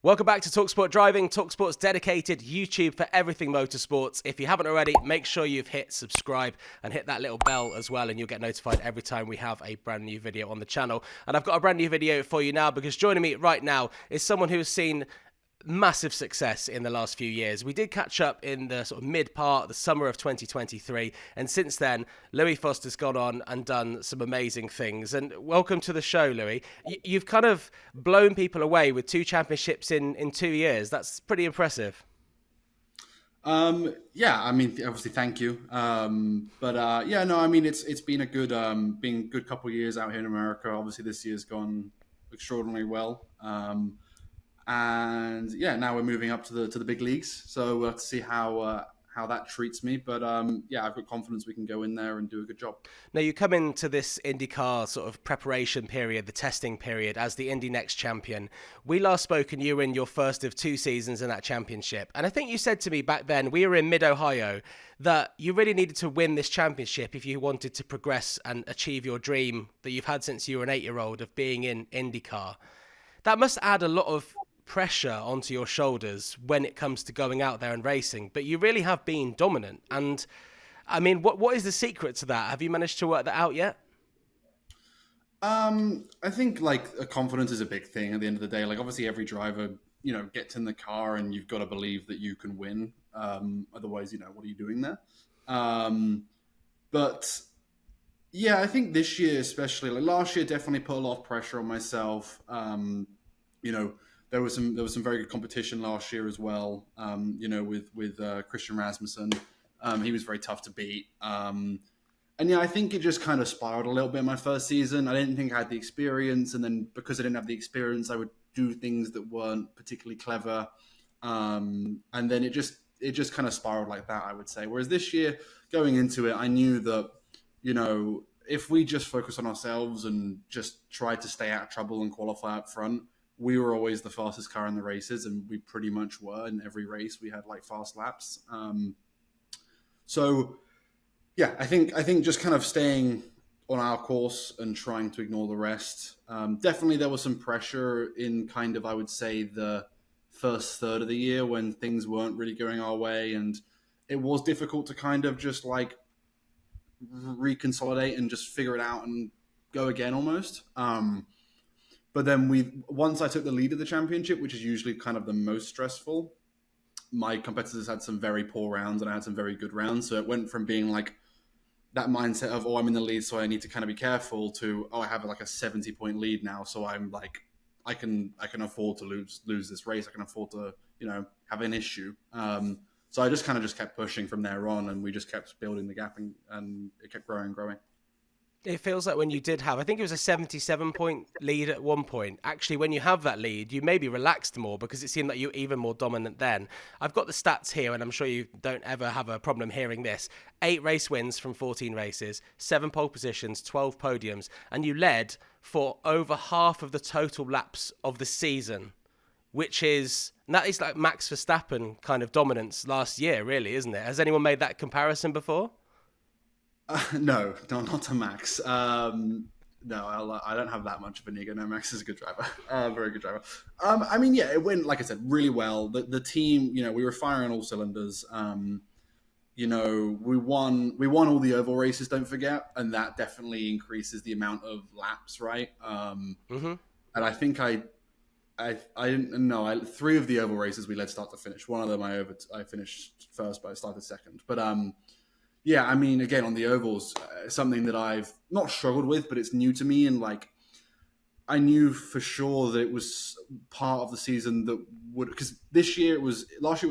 Welcome back to talkSPORT Driving, talkSPORT's dedicated YouTube for everything motorsports. If you haven't already, make sure you've hit subscribe and hit that little bell as well, and you'll get notified every time we have a brand new video on the channel. And I've got a brand new video for you now, because joining me right now is someone who has seen massive success in the last few years. We did catch up in the sort of mid part, the summer of 2023, and since then, Louis Foster's gone on and done some amazing things. And welcome to the show, Louis. You've kind of blown people away with 2 championships in 2 years. That's pretty impressive. Yeah, I mean, obviously, thank you. Yeah, no, I mean, it's been a good couple of years out here in America. Obviously, this year's gone extraordinarily well. And yeah, now we're moving up to the big leagues. So we'll have to see how that treats me. But yeah, I've got confidence we can go in there and do a good job. Now, you come into this IndyCar sort of preparation period, the testing period, as the Indy NXT champion. We last spoke and you were in your first of 2 seasons in that championship. And I think you said to me back then, we were in mid-Ohio, that you really needed to win this championship if you wanted to progress and achieve your dream that you've had since you were an 8-year-old of being in IndyCar. That must add a lot of pressure onto your shoulders when it comes to going out there and racing, but you really have been dominant. And I mean, what is the secret to that? Have you managed to work that out yet? I think like a confidence is a big thing at the end of the day. Like obviously every driver, gets in the car and you've got to believe that you can win. Otherwise, what are you doing there? But yeah, I think this year, especially like last year, definitely put a lot of pressure on myself. You know, there was some very good competition last year as well. With Christian Rasmussen, he was very tough to beat. And yeah, I think it just kind of spiraled a little bit in my first season. I didn't think I had the experience, and then because I didn't have the experience, I would do things that weren't particularly clever. And then it just kind of spiraled like that, I would say. Whereas this year, going into it, I knew that if we just focus on ourselves and just try to stay out of trouble and qualify up front, we were always the fastest car in the races, and we pretty much were in every race. We had like fast laps. So yeah, I think just kind of staying on our course and trying to ignore the rest. Definitely, there was some pressure in kind of, I would say, the first third of the year when things weren't really going our way, and it was difficult to kind of just like reconsolidate and just figure it out and go again almost. But then once I took the lead of the championship, which is usually kind of the most stressful, my competitors had some very poor rounds and I had some very good rounds. So it went from being like that mindset of, oh, I'm in the lead, so I need to kind of be careful, to, oh, I have like a 70-point lead now, so I'm like, I can afford to lose this race. I can afford to, have an issue. So I just kept pushing from there on, and we just kept building the gap, and it kept growing and growing. It feels like when you did have, I think it was a 77-point lead at one point. Actually, when you have that lead, you maybe relaxed more because it seemed like you were even more dominant then. I've got the stats here, and I'm sure you don't ever have a problem hearing this. 8 race wins from 14 races, 7 pole positions, 12 podiums, and you led for over half of the total laps of the season, that is like Max Verstappen kind of dominance last year, really, isn't it? Has anyone made that comparison before? No, not to Max. No, I don't have that much of an ego. No, Max is a good driver, very good driver. I mean, yeah, it went, like I said, really well. The team, we were firing on all cylinders. We won all the oval races, don't forget, and that definitely increases the amount of laps, right? And I think I didn't know. 3 of the oval races we led start to finish. One of them I finished first, but I started second. But yeah, I mean, again, on the ovals, something that I've not struggled with, but it's new to me. And like, I knew for sure that it was part of the season that would, because last year it was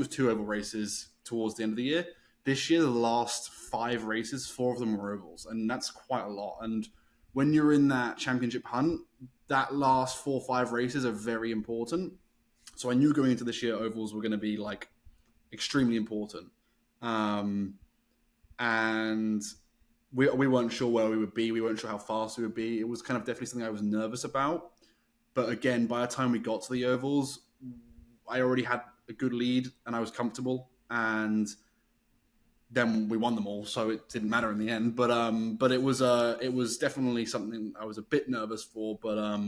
2 oval races towards the end of the year. This year, the last 5 races, 4 of them were ovals, and that's quite a lot. And when you're in that championship hunt, that last 4 or 5 races are very important. So I knew going into this year, ovals were going to be like extremely important. And we weren't sure where we would be. We weren't sure how fast we would be. It was kind of definitely something I was nervous about. But again, by the time we got to the ovals, I already had a good lead and I was comfortable. And then we won them all, so it didn't matter in the end. But it was definitely something I was a bit nervous for. But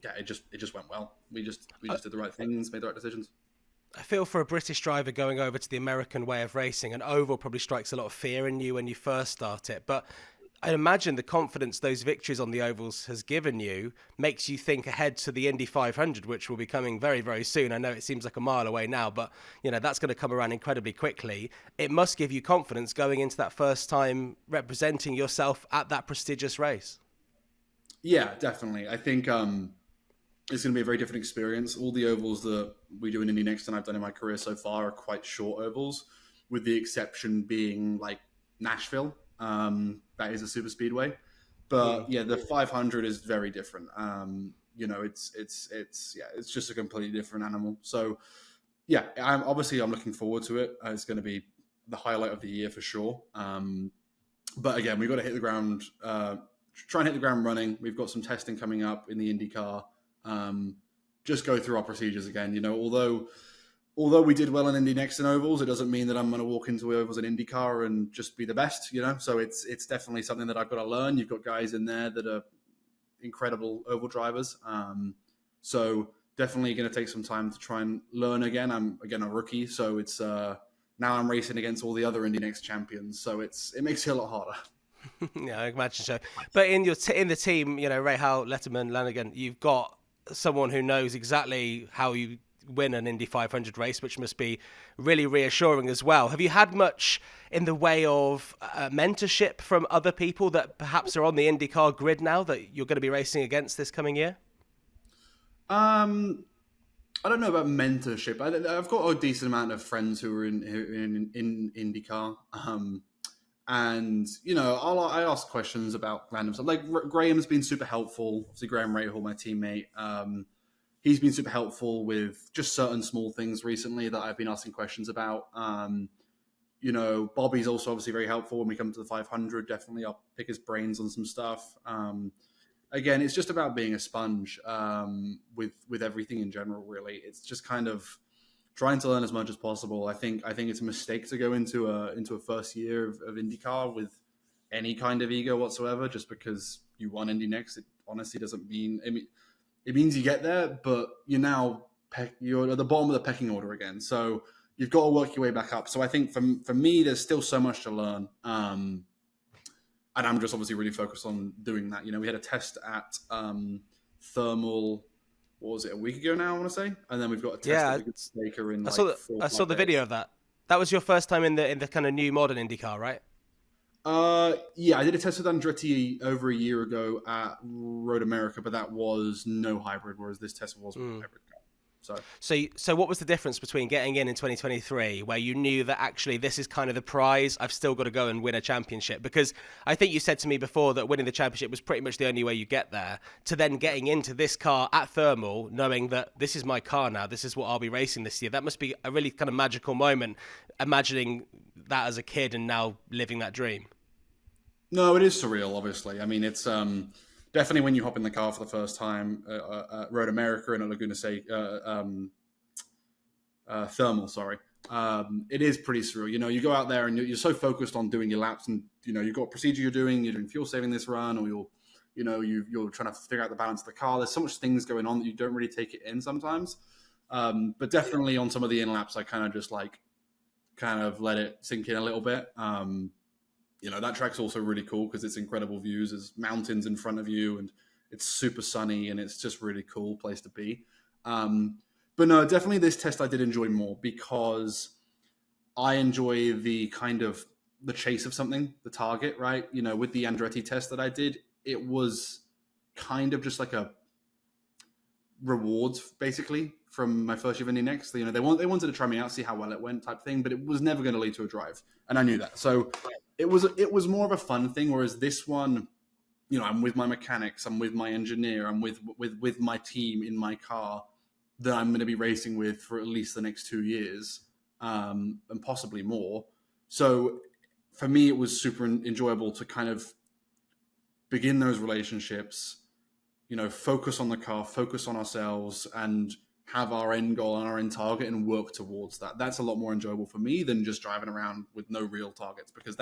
yeah, it just went well. We just did the right things, made the right decisions. I feel for a British driver going over to the American way of racing, an oval probably strikes a lot of fear in you when you first start it. But I imagine the confidence those victories on the ovals has given you makes you think ahead to the Indy 500, which will be coming very, very soon. I know it seems like a mile away now, but that's going to come around incredibly quickly. It must give you confidence going into that first time representing yourself at that prestigious race. Yeah, definitely. I think it's going to be a very different experience. All the ovals that we do in Indy NXT and I've done in my career so far are quite short ovals, with the exception being like Nashville. That is a super speedway. But yeah, the 500 is very different. It's just a completely different animal. So yeah, I'm looking forward to it. It's going to be the highlight of the year for sure. But again, we've got to hit the ground, try and hit the ground running. We've got some testing coming up in the IndyCar. Just go through our procedures again. Although we did well in Indy NXT and ovals, it doesn't mean that I'm going to walk into ovals in IndyCar and just be the best. So it's definitely something that I've got to learn. You've got guys in there that are incredible oval drivers. So definitely going to take some time to try and learn again. I'm again a rookie, so it's now I'm racing against all the other Indy NXT champions. So it makes it a lot harder. Yeah, I imagine so. But in the team, Rahal, Letterman, Lanigan, you've got someone who knows exactly how you win an Indy 500 race, which must be really reassuring as well. Have you had much in the way of mentorship from other people that perhaps are on the IndyCar grid now that you're going to be racing against this coming year? I don't know about mentorship. I've got a decent amount of friends who are in IndyCar. And, I ask questions about random stuff. Like Graham's been super helpful. Obviously, Graham Rahal, my teammate. He's been super helpful with just certain small things recently that I've been asking questions about. Bobby's also obviously very helpful when we come to the 500. Definitely, I'll pick his brains on some stuff. Again, it's just about being a sponge with everything in general, really. It's just kind of trying to learn as much as possible. I think it's a mistake to go into a first year of IndyCar with any kind of ego whatsoever, just because you won Indy NXT. It honestly doesn't mean. It means you get there, but you're at the bottom of the pecking order again. So you've got to work your way back up. So I think for me, there's still so much to learn. And I'm just obviously really focused on doing that. We had a test at Thermal. What was it, a week ago now, I want to say? And then we've got a test at the Baker in I saw the video of that. That was your first time in the kind of new modern IndyCar, right? Yeah, I did a test with Andretti over a year ago at Road America, but that was no hybrid, whereas this test was with a hybrid car. So what was the difference between getting in 2023, where you knew that actually this is kind of the prize, I've still got to go and win a championship? Because I think you said to me before that winning the championship was pretty much the only way you get there, to then getting into this car at Thermal, knowing that this is my car now, this is what I'll be racing this year. That must be a really kind of magical moment, imagining that as a kid and now living that dream. No, it is surreal, obviously. I mean, it's definitely when you hop in the car for the first time at Road America and at Laguna Seca, Thermal, sorry. It is pretty surreal. You go out there and you're so focused on doing your laps, and you've got a procedure you're doing fuel saving this run, or you're trying to figure out the balance of the car. There's so much things going on that you don't really take it in sometimes. But definitely on some of the in laps, I kind of just let it sink in a little bit. That track's also really cool because it's incredible views. There's mountains in front of you and it's super sunny and it's just really cool place to be. But no, definitely this test I did enjoy more because I enjoy the kind of the chase of something, the target, right? With the Andretti test that I did, it was kind of just like a rewards basically from my first year of Indy NXT. They wanted to try me out, see how well it went type thing, but it was never going to lead to a drive. And I knew that. So it was more of a fun thing, whereas this one, I'm with my mechanics, I'm with my engineer, I'm with my team in my car that I'm going to be racing with for at least the next 2 years, and possibly more. So for me, it was super enjoyable to kind of begin those relationships, focus on the car, focus on ourselves, and have our end goal and our end target and work towards that. That's a lot more enjoyable for me than just driving around with no real targets, because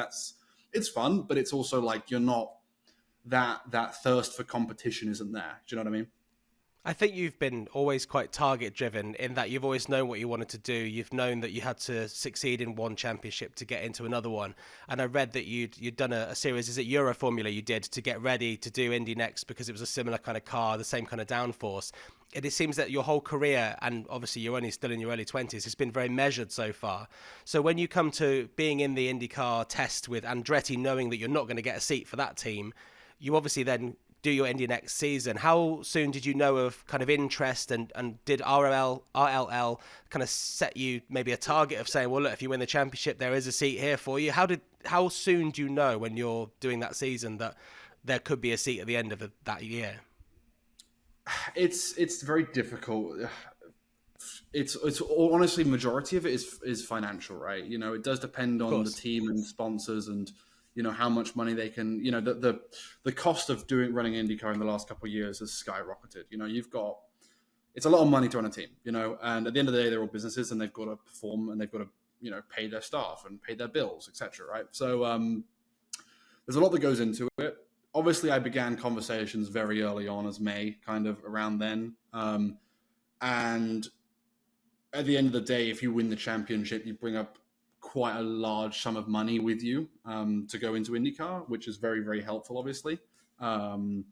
it's fun, but it's also like you're not that thirst for competition isn't there. Do you know what I mean? I think you've been always quite target driven in that you've always known what you wanted to do. You've known that you had to succeed in one championship to get into another one. And I read that you'd done a series, is it Euro Formula you did to get ready to do Indy NXT because it was a similar kind of car, the same kind of downforce. And it seems that your whole career, and obviously you're only still in your early 20s, has been very measured so far. So when you come to being in the IndyCar test with Andretti, knowing that you're not going to get a seat for that team, you obviously then do your Indy next season. How soon did you know of kind of interest, and did RLL kind of set you maybe a target of saying, well, look, if you win the championship, there is a seat here for you? How soon do you know when you're doing that season that there could be a seat at the end of that year? It's very difficult. It's honestly, majority of it is financial, right? You know, it does depend on the team and sponsors, and you know how much money they can. You know, the cost of running IndyCar in the last couple of years has skyrocketed. You know, it's a lot of money to run a team. You know, and at the end of the day, they're all businesses, and they've got to perform, and they've got to pay their staff and pay their bills, etc. Right? So there's a lot that goes into it. Obviously, I began conversations very early on as May, kind of around then. And at the end of the day, if you win the championship, you bring up quite a large sum of money with you to go into IndyCar, which is very, very helpful, obviously. And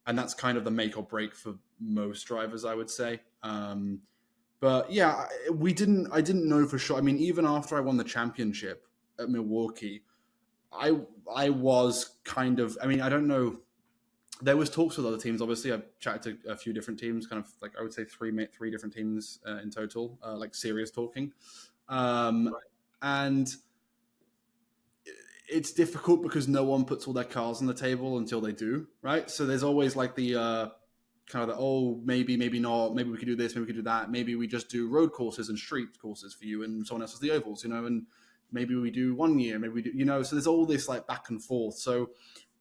that's kind of the make or break for most drivers, I would say. But yeah, I didn't know for sure. I mean, even after I won the championship at Milwaukee, I was kind of, I mean, I don't know. There was talks with other teams. Obviously, I've chatted to a few different teams, kind of like I would say three different teams in total, like serious talking. And it's difficult because no one puts all their cards on the table until they do, right? So there's always like the kind of the, oh, maybe not, maybe we could do this, maybe we could do that, maybe we just do road courses and street courses for you, and someone else does the ovals, and maybe we do 1 year, maybe we do, so there's all this like back and forth. So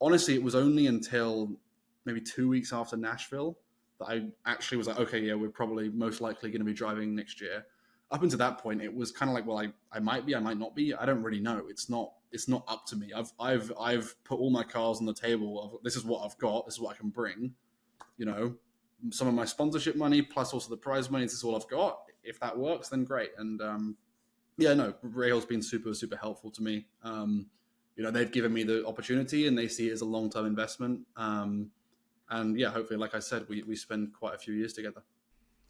honestly, it was only until maybe 2 weeks after Nashville that I actually was like, okay, yeah, we're probably most likely going to be driving next year. Up until that point, it was kind of like, well, I might be, I might not be. I don't really know. It's not up to me. I've put all my cards on the table. This is what I've got. This is what I can bring. Some of my sponsorship money plus also the prize money. This is all I've got. If that works, then great. And Rahil's been super, super helpful to me. They've given me the opportunity, and they see it as a long-term investment. And yeah, hopefully, like I said, we spend quite a few years together.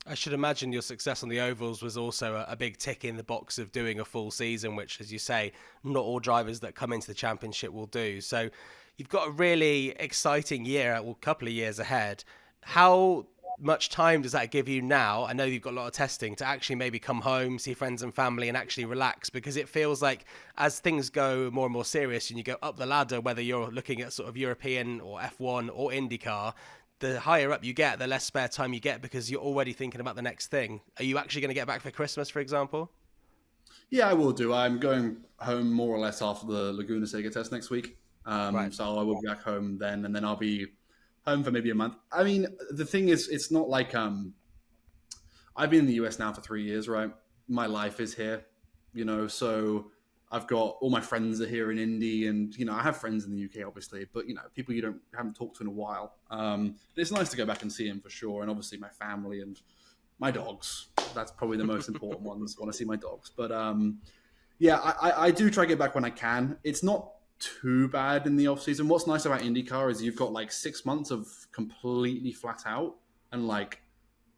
I should imagine your success on the ovals was also a big tick in the box of doing a full season, which, as you say, not all drivers that come into the championship will do. So you've got a really exciting year, well, couple of years ahead. How much time does that give you now? I know you've got a lot of testing to actually maybe come home, see friends and family, and actually relax, because it feels like as things go more and more serious and you go up the ladder, whether you're looking at sort of European or F1 or IndyCar, the higher up you get, the less spare time you get because you're already thinking about the next thing. Are you actually going to get back for Christmas, for example? Yeah, I will do. I'm going home more or less after the Laguna Seca test next week. Right. So I will be back home then, and then I'll be home for maybe a month. I mean, the thing is, it's not like I've been in the US now for 3 years, right? My life is here, so I've got all my friends are here in Indy, and I have friends in the UK, obviously, but people you haven't talked to in a while. It's nice to go back and see them for sure, and obviously my family and my dogs. That's probably the most important ones. I want to see my dogs, but I do try to get back when I can. It's not too bad in the off season. What's nice about IndyCar is you've got like 6 months of completely flat out, and like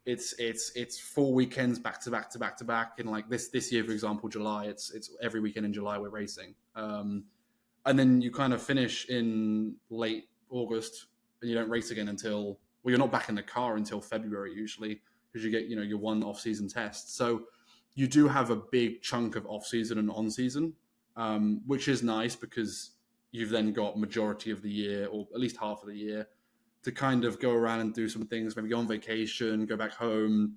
it's 4 weekends back to back to back to back. And like this year, for example, July, it's every weekend in July we're racing. And then you kind of finish in late August, and you don't race again until, well, you're not back in the car until February usually, because you get your one off season test. So you do have a big chunk of off season and on season, which is nice because you've then got majority of the year, or at least half of the year, to kind of go around and do some things, maybe go on vacation, go back home,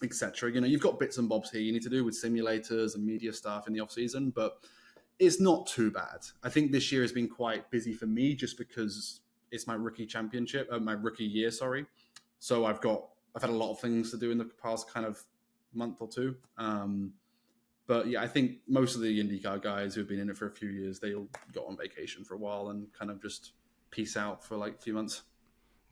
etc. You've got bits and bobs here you need to do with simulators and media stuff in the off season, but it's not too bad. I think this year has been quite busy for me just because it's my rookie year, sorry. So I've had a lot of things to do in the past kind of month or two. But yeah, I think most of the IndyCar guys who've been in it for a few years, they all got on vacation for a while and kind of just peace out for like a few months.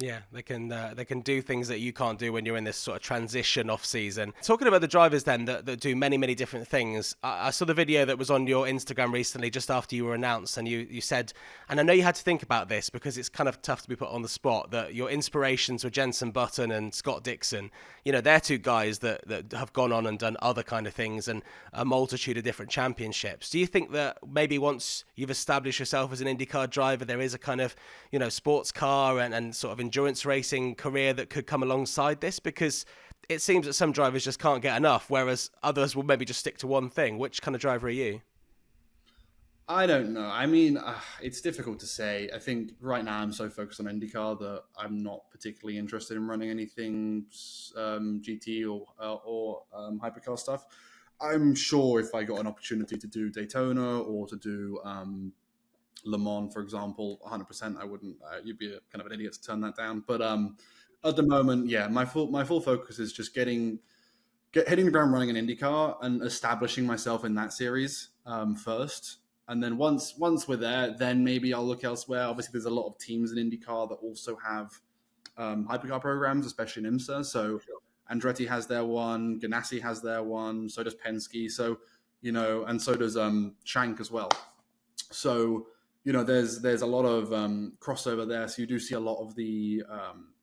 Yeah, they can do things that you can't do when you're in this sort of transition off season. Talking about the drivers then that do many different things. I saw the video that was on your Instagram recently just after you were announced, and you said, and I know you had to think about this because it's kind of tough to be put on the spot, that your inspirations were Jenson Button and Scott Dixon. You know, they're two guys that have gone on and done other kind of things and a multitude of different championships. Do you think that maybe once you've established yourself as an IndyCar driver, there is a kind of, you know, sports car and sort of endurance racing career that could come alongside this? Because it seems that some drivers just can't get enough, whereas others will maybe just stick to one thing. Which kind of driver are you? I don't know. I mean, it's difficult to say. I think right now I'm so focused on IndyCar that I'm not particularly interested in running anything GT or hypercar stuff. I'm sure if I got an opportunity to do Daytona or to do Le Mans, for example, 100%, I wouldn't. You'd be kind of an idiot to turn that down. But at the moment, yeah, my full focus is just hitting the ground running in IndyCar and establishing myself in that series first. And then once we're there, then maybe I'll look elsewhere. Obviously, there's a lot of teams in IndyCar that also have hypercar programs, especially in IMSA. So Andretti has their one, Ganassi has their one, so does Penske. So, you know, and so does Shank as well. So, you know, there's a lot of crossover there. So you do see a lot of the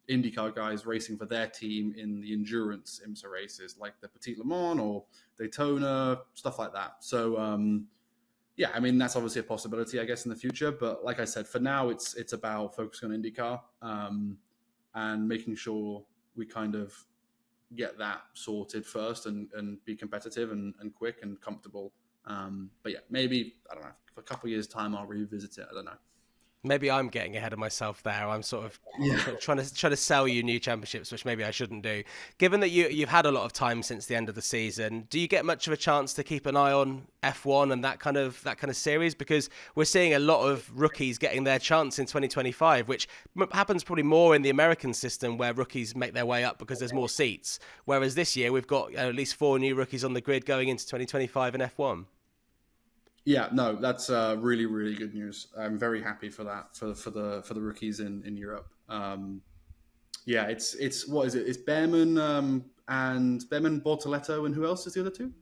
IndyCar guys racing for their team in the endurance IMSA races, like the Petit Le Mans or Daytona, stuff like that. So, yeah, I mean, that's obviously a possibility, I guess, in the future. But like I said, for now, it's about focusing on IndyCar and making sure we kind of get that sorted first and be competitive and quick and comfortable. But yeah, maybe, I don't know, for a couple of years' time, I'll revisit it. I don't know. Maybe I'm getting ahead of myself there. I'm sort of trying to sell you new championships, which maybe I shouldn't do. Given that you've had a lot of time since the end of the season, do you get much of a chance to keep an eye on F1 and that kind of series? Because we're seeing a lot of rookies getting their chance in 2025, which happens probably more in the American system where rookies make their way up because there's more seats. Whereas this year we've got at least 4 new rookies on the grid going into 2025 in F1. Yeah, no, that's really good news. I'm very happy for that for the rookies in Europe. Yeah, it's what is it? It's Behrman and Behrman, Bortoletto, and who else is the other two?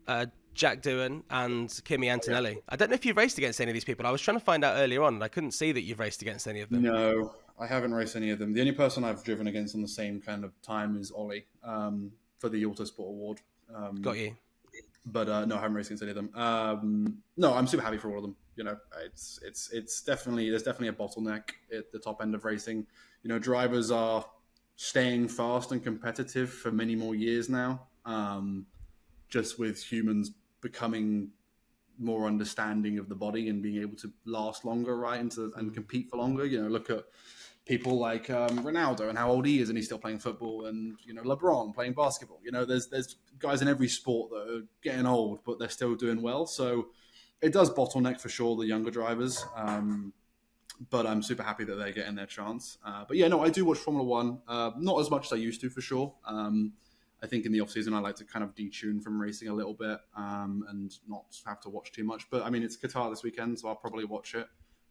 Jack Doohan and Kimi Antonelli. Yeah. I don't know if you've raced against any of these people. I was trying to find out earlier on, and I couldn't see that you've raced against any of them. No, I haven't raced any of them. The only person I've driven against on the same kind of time is Ollie for the Autosport Award. Got you. But no, I haven't raced against any of them. No, I'm super happy for all of them. You know, it's definitely, there's definitely a bottleneck at the top end of racing. You know, drivers are staying fast and competitive for many more years now. Just with humans becoming more understanding of the body and being able to last longer, right, and compete for longer. You know, look at people like Ronaldo and how old he is, and he's still playing football, and you know, LeBron playing basketball. You know, there's guys in every sport that are getting old, but they're still doing well. So it does bottleneck for sure the younger drivers. But I'm super happy that they're getting their chance. But yeah, no, I do watch Formula One, not as much as I used to, for sure. I think in the off season I like to kind of detune from racing a little bit and not have to watch too much. But I mean, it's Qatar this weekend, so I'll probably watch it.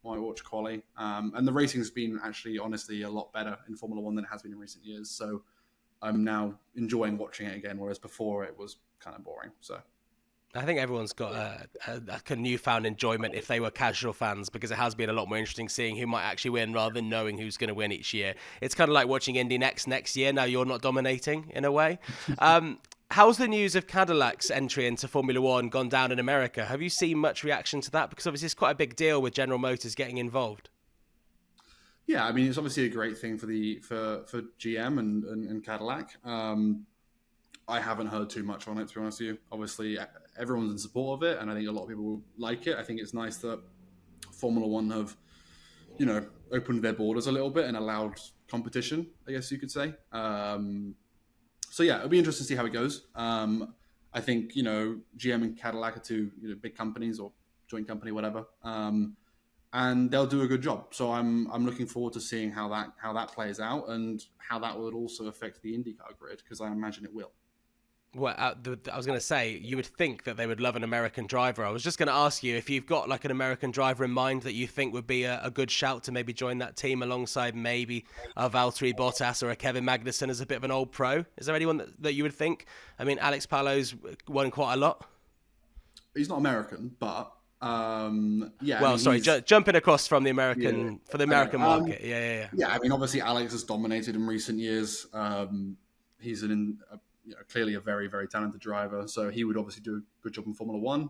I watch quali, and the racing's been actually, honestly, a lot better in Formula One than it has been in recent years. So I'm now enjoying watching it again, whereas before it was kind of boring. So I think everyone's got a newfound enjoyment if they were casual fans, because it has been a lot more interesting seeing who might actually win rather than knowing who's going to win each year. It's kind of like watching Indy next year. Now you're not dominating in a way. How's the news of Cadillac's entry into Formula One gone down in America? Have you seen much reaction to that? Because obviously it's quite a big deal with General Motors getting involved. Yeah, I mean, it's obviously a great thing for GM and Cadillac. I haven't heard too much on it, to be honest with you. Obviously, everyone's in support of it, and I think a lot of people like it. I think it's nice that Formula One have, you know, opened their borders a little bit and allowed competition, I guess you could say. So yeah, it'll be interesting to see how it goes. I think, you know, GM and Cadillac are two, you know, big companies or joint company, whatever, and they'll do a good job. So I'm looking forward to seeing how that plays out and how that would also affect the IndyCar grid, because I imagine it will. Well, I was going to say, you would think that they would love an American driver. I was just going to ask you if you've got like an American driver in mind that you think would be a good shout to maybe join that team alongside maybe a Valtteri Bottas or a Kevin Magnussen as a bit of an old pro. Is there anyone that you would think? I mean, Alex Palous won quite a lot. He's not American, but yeah. Well, I mean, sorry, jumping across from the yeah, American for the American market. Yeah. yeah. I mean, obviously, Alex has dominated in recent years. He's clearly a very, very talented driver, so he would obviously do a good job in Formula One.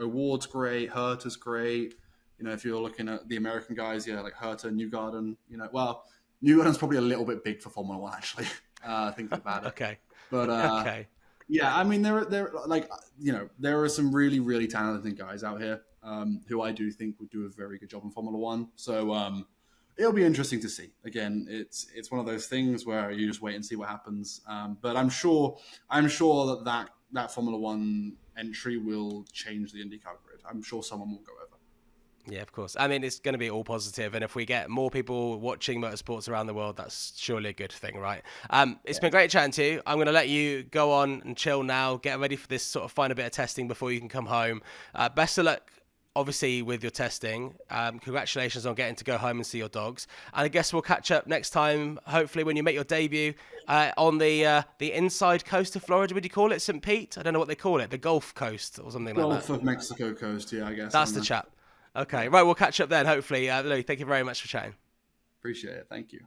Award's great, Herta's great. If you're looking at the American guys, yeah, like Herta, Newgarden. Newgarden's probably a little bit big for Formula One, actually. Thinking about it. Okay. But Okay. yeah, I mean, there are some really, really talented guys out here who I do think would do a very good job in Formula One. So it'll be interesting to see. Again, it's one of those things where you just wait and see what happens. But I'm sure that Formula One entry will change the IndyCar grid. I'm sure someone will go over. Yeah, of course. I mean, it's going to be all positive, and if we get more people watching motorsports around the world, that's surely a good thing, right? It's been great chatting to you. I'm going to let you go on and chill now, get ready for this sort of final bit of testing before you can come home. Best of luck, obviously, with your testing. Congratulations on getting to go home and see your dogs. And I guess we'll catch up next time, hopefully, when you make your debut on the inside coast of Florida. Would you call it St. Pete? I don't know what they call it. The Gulf Coast or something like that. Gulf of Mexico coast, yeah, I guess. That's the chap. Okay, right, we'll catch up then, hopefully. Louis, thank you very much for chatting. Appreciate it. Thank you.